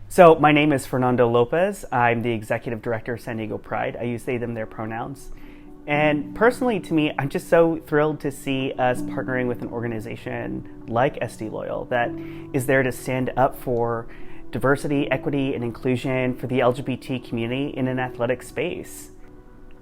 So my name is Fernando Lopez. I'm the executive director of San Diego Pride. I use they, them, their pronouns. And personally, to me, I'm just so thrilled to see us partnering with an organization like SD Loyal that is there to stand up for diversity, equity, and inclusion for the LGBT community in an athletic space.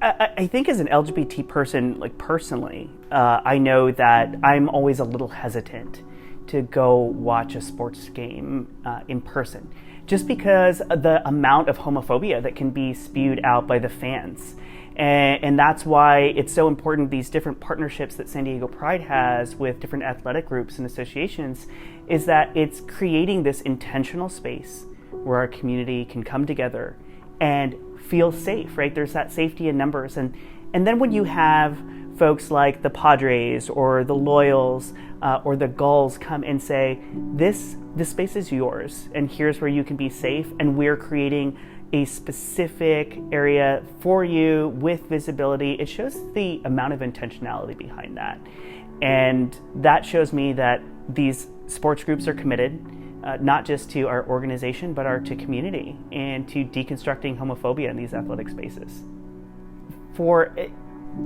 I think as an LGBT person, personally, I know that I'm always a little hesitant to go watch a sports game in person, just because the amount of homophobia that can be spewed out by the fans. And that's why it's so important, these different partnerships that San Diego Pride has with different athletic groups and associations, is that it's creating this intentional space where our community can come together and feel safe, right? There's that safety in numbers. And then when you have folks like the Padres or the Loyals or the Gulls come and say, this space is yours, and here's where you can be safe, and we're creating a specific area for you with visibility, it shows the amount of intentionality behind that. And that shows me that these sports groups are committed, not just to our organization, but to community and to deconstructing homophobia in these athletic spaces. For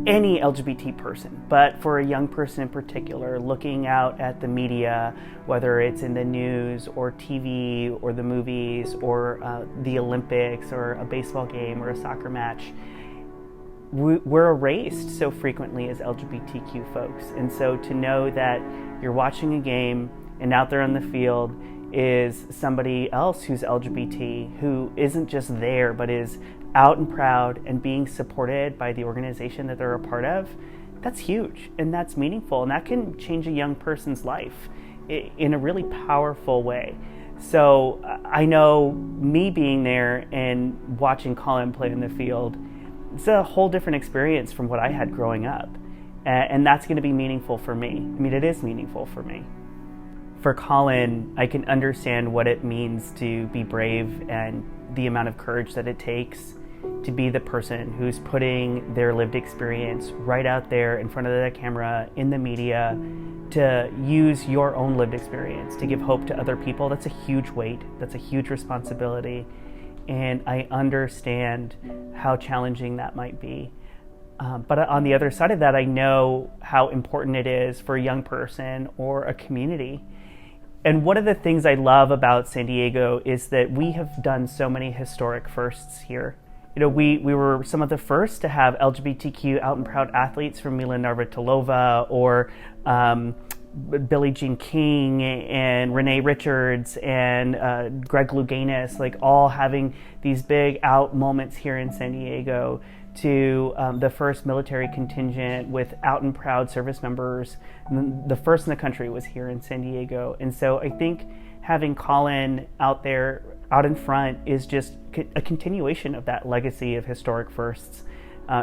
any LGBT person, but for a young person in particular, looking out at the media, whether it's in the news or TV or the movies or the Olympics or a baseball game or a soccer match, we're erased so frequently as LGBTQ folks. And so to know that you're watching a game and out there on the field is somebody else who's LGBT, who isn't just there, but is out and proud and being supported by the organization that they're a part of, that's huge and that's meaningful, and that can change a young person's life in a really powerful way. So I know me being there and watching Colin play in the field, it's a whole different experience from what I had growing up, and that's going to be meaningful for me. I mean, it is meaningful for me. For Colin, I can understand what it means to be brave and the amount of courage that it takes to be the person who's putting their lived experience right out there in front of the camera, in the media, to use your own lived experience to give hope to other people. That's a huge weight. That's a huge responsibility. And I understand how challenging that might be. But on the other side of that, I know how important it is for a young person or a community. And one of the things I love about San Diego is that we have done so many historic firsts here. You know, we were some of the first to have LGBTQ out and proud athletes from Mila Navratilova or Billie Jean King and Renee Richards and Greg Louganis, all having these big out moments here in San Diego, to the first military contingent with out and proud service members. The first in the country was here in San Diego. And so I think having Colin out there, out in front, is just a continuation of that legacy of historic firsts.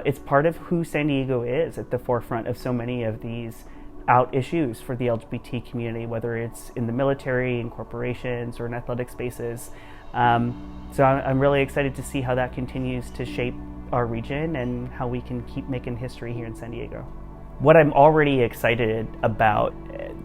It's part of who San Diego is, at the forefront of so many of these out issues for the LGBT community, whether it's in the military, in corporations, or in athletic spaces. So I'm really excited to see how that continues to shape our region and how we can keep making history here in San Diego. What I'm already excited about,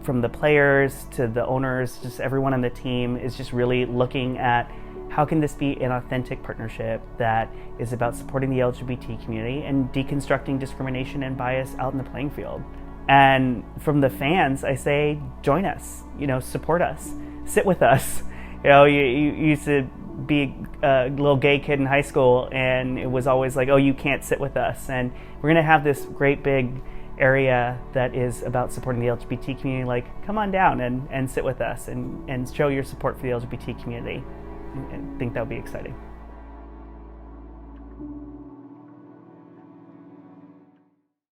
from the players to the owners, just everyone on the team, is just really looking at how can this be an authentic partnership that is about supporting the LGBT community and deconstructing discrimination and bias out in the playing field. And from the fans, I say, join us, support us, sit with us. You used to be a little gay kid in high school, and it was always like, oh, you can't sit with us. And we're gonna have this great big area that is about supporting the LGBT community. Come on down and sit with us and show your support for the LGBT community. I think that would be exciting.